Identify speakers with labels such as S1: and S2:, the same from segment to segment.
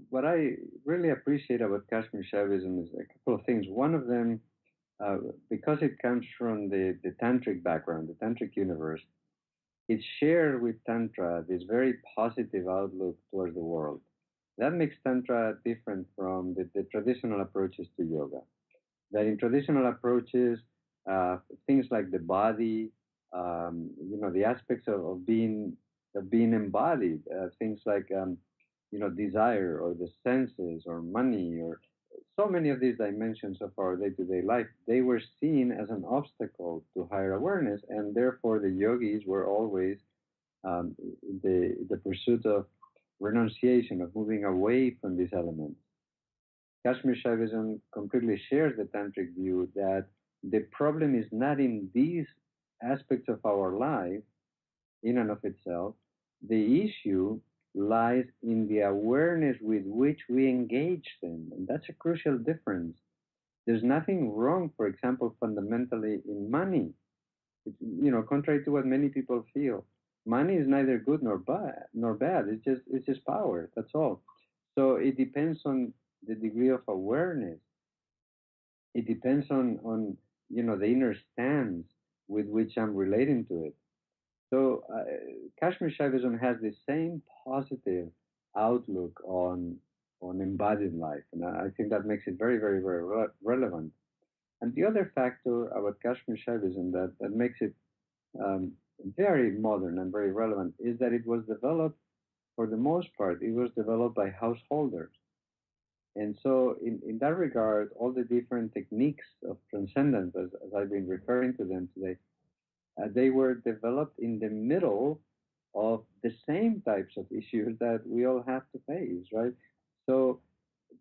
S1: what I really appreciate about Kashmir Shaivism is a couple of things. One of them, uh, because it comes from the tantric background, the tantric universe, it shared with Tantra this very positive outlook towards the world. That makes Tantra different from the traditional approaches to yoga. That in traditional approaches, uh, things like the body, the aspects of being embodied, things like desire or the senses or money or so many of these dimensions of our day-to-day life, they were seen as an obstacle to higher awareness, and therefore the yogis were always um, the pursuit of renunciation, of moving away from these elements. Kashmir Shaivism completely shares the tantric view that the problem is not in these aspects of our life in and of itself. The issue lies in the awareness with which we engage them. And that's a crucial difference. There's nothing wrong, for example, fundamentally in money. Contrary to what many people feel, money is neither good nor bad. It's just power. That's all. So it depends on the degree of awareness. It depends on the inner stance with which I'm relating to it. So Kashmir Shaivism has the same positive outlook on embodied life, and I think that makes it very, very, very relevant. And the other factor about Kashmir Shaivism that makes it um, very modern and very relevant is that it was developed, for the most part, it was developed by householders. And so, in that regard, all the different techniques of transcendence, as I've been referring to them today, they were developed in the middle of the same types of issues that we all have to face, right? So,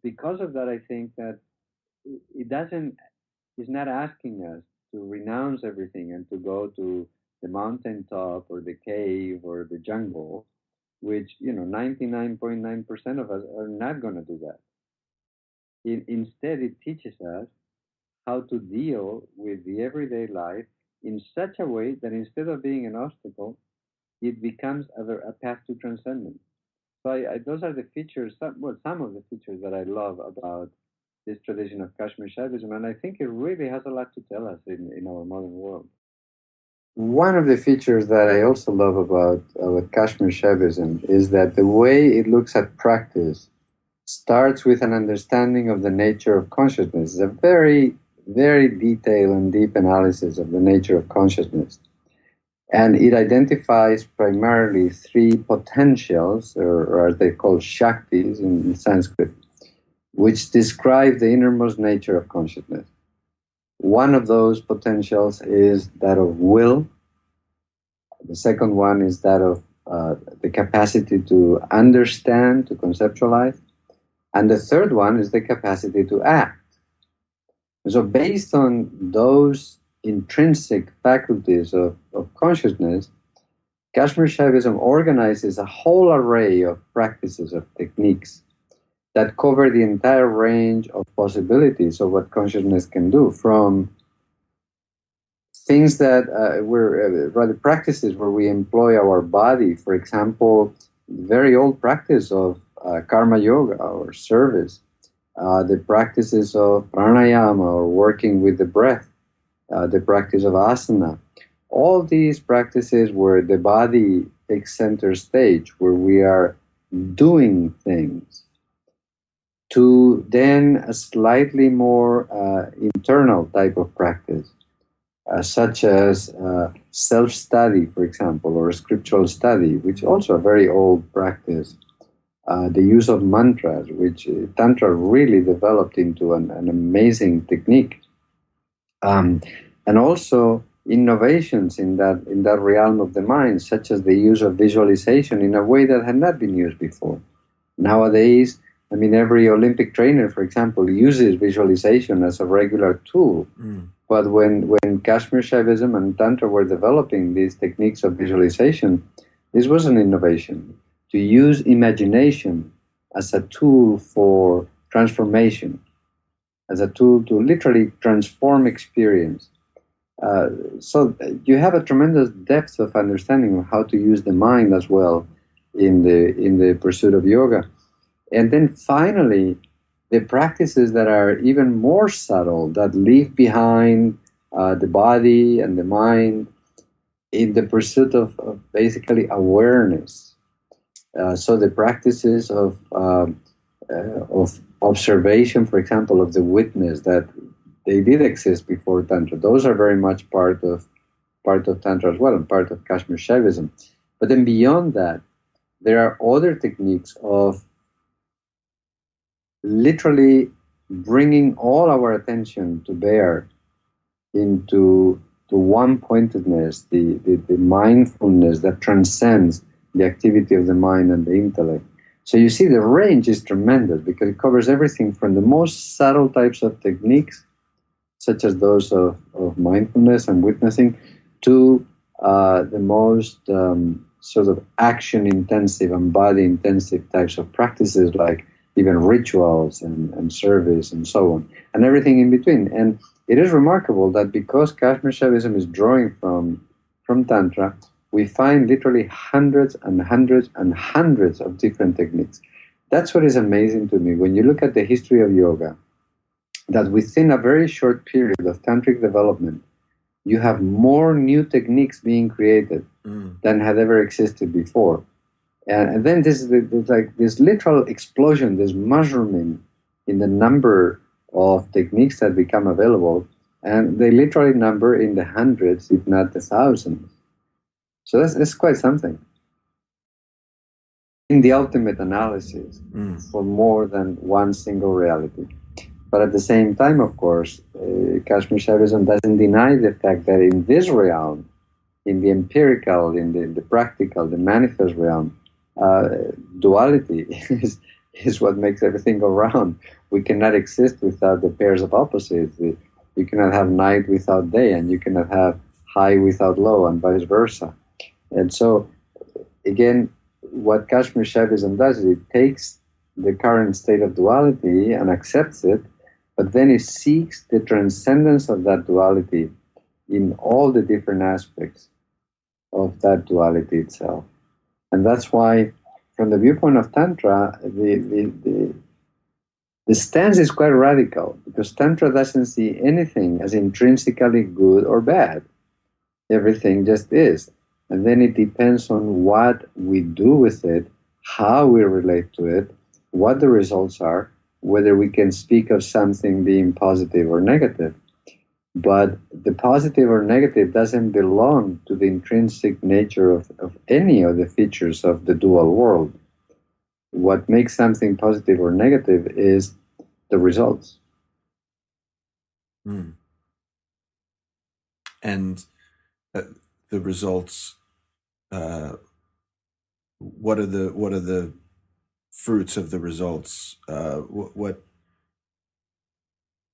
S1: because of that, I think that it doesn't, it's not asking us to renounce everything and to go to the mountaintop or the cave or the jungle, which, 99.9% of us are not going to do that. Instead, it teaches us how to deal with the everyday life in such a way that instead of being an obstacle, it becomes a path to transcendence. So those are the features, some of the features that I love about this tradition of Kashmir Shaivism, and I think it really has a lot to tell us in our modern world. One of the features that I also love about Kashmir Shaivism is that the way it looks at practice starts with an understanding of the nature of consciousness. It's a very, very detailed and deep analysis of the nature of consciousness. And it identifies primarily three potentials, or as they call Shaktis in Sanskrit, which describe the innermost nature of consciousness. One of those potentials is that of will. The second one is that of the capacity to understand, to conceptualize. And the third one is the capacity to act. And so based on those intrinsic faculties of consciousness, Kashmir Shaivism organizes a whole array of practices, of techniques that cover the entire range of possibilities of what consciousness can do, from things that were rather practices where we employ our body. For example, very old practice of karma yoga or service, the practices of pranayama or working with the breath, the practice of asana. All these practices where the body takes center stage, where we are doing things, to then a slightly more internal type of practice, such as self-study, for example, or scriptural study, which is also a very old practice. The use of mantras, which Tantra really developed into an amazing technique. And also innovations in that realm of the mind, such as the use of visualization in a way that had not been used before. Nowadays, every Olympic trainer, for example, uses visualization as a regular tool. But when Kashmir Shaivism and Tantra were developing these techniques of visualization, this was an innovation. To use imagination as a tool for transformation, as a tool to literally transform experience. So you have a tremendous depth of understanding of how to use the mind as well in the pursuit of yoga. And then finally, the practices that are even more subtle, that leave behind the body and the mind in the pursuit of basically awareness. So the practices of observation, for example, of the witness, that they did exist before Tantra. Those are very much part of Tantra as well, and part of Kashmir Shaivism. But then beyond that, there are other techniques of literally bringing all our attention to bear into the one-pointedness, the mindfulness that transcends the activity of the mind and the intellect. So you see, the range is tremendous because it covers everything from the most subtle types of techniques, such as those of mindfulness and witnessing, to the most sort of action-intensive and body-intensive types of practices, like even rituals and service and so on, and everything in between. And it is remarkable that because Kashmir Shaivism is drawing from Tantra, we find literally hundreds and hundreds and hundreds of different techniques. That's what is amazing to me. When you look at the history of yoga, that within a very short period of tantric development, you have more new techniques being created than had ever existed before. And then there's like this literal explosion, this mushrooming in the number of techniques that become available, and they literally number in the hundreds, if not the thousands. So that's quite something. In the ultimate analysis, for more than one single reality. But at the same time, of course, Kashmir Shaivism doesn't deny the fact that in this realm, in the empirical, in the practical, the manifest realm, duality is what makes everything go round. We cannot exist without the pairs of opposites. You cannot have night without day, and you cannot have high without low, and vice versa. And so, again, what Kashmir Shaivism does is it takes the current state of duality and accepts it, but then it seeks the transcendence of that duality in all the different aspects of that duality itself. And that's why, from the viewpoint of Tantra, the stance is quite radical, because Tantra doesn't see anything as intrinsically good or bad. Everything just is. And then it depends on what we do with it, how we relate to it, what the results are, whether we can speak of something being positive or negative. But the positive or negative doesn't belong to the intrinsic nature of any of the features of the dual world. What makes something positive or negative is the results.
S2: And the results, what are the fruits of the results? What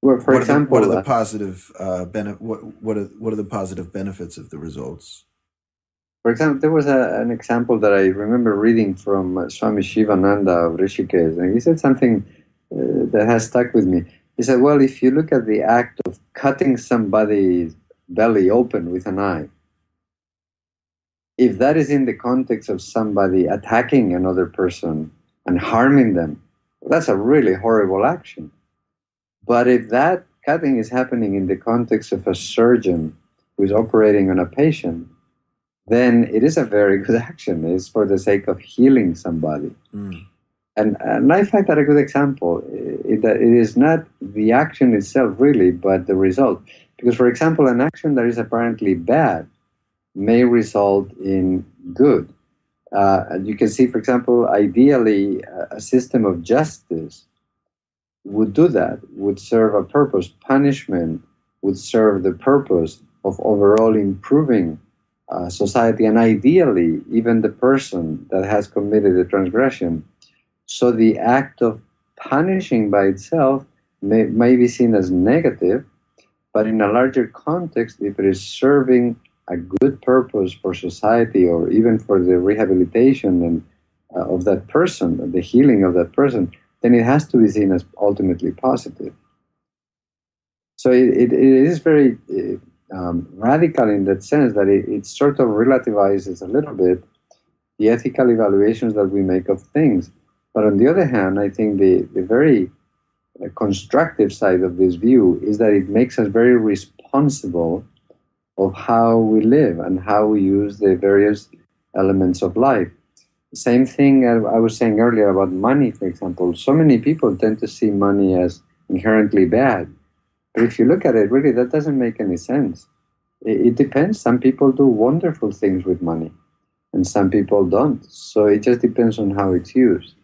S1: Well, for example,
S2: what are the positive what are the positive benefits of the results?
S1: For example, there was an example that I remember reading from Swami Shivananda of Rishikesh, and he said something that has stuck with me. He said, well, if you look at the act of cutting somebody's belly open with a knife, if that is in the context of somebody attacking another person and harming them, that's a really horrible action. But if that cutting is happening in the context of a surgeon who is operating on a patient, then it is a very good action. It's for the sake of healing somebody. And I find that a good example. It is not the action itself, really, but the result. Because, for example, an action that is apparently bad may result in good. You can see, for example, ideally, a system of justice would do that, would serve a purpose. Punishment would serve the purpose of overall improving society, and ideally, even the person that has committed the transgression. So the act of punishing by itself may be seen as negative, but in a larger context, if it is serving a good purpose for society, or even for the rehabilitation and of that person, the healing of that person, then it has to be seen as ultimately positive. So it is very radical in that sense, that it sort of relativizes a little bit the ethical evaluations that we make of things. But on the other hand, I think the very constructive side of this view is that it makes us very responsible of how we live and how we use the various elements of life. Same thing I was saying earlier about money, for example. So many people tend to see money as inherently bad. But if you look at it, really, that doesn't make any sense. It depends. Some people do wonderful things with money, and some people don't. So it just depends on how it's used.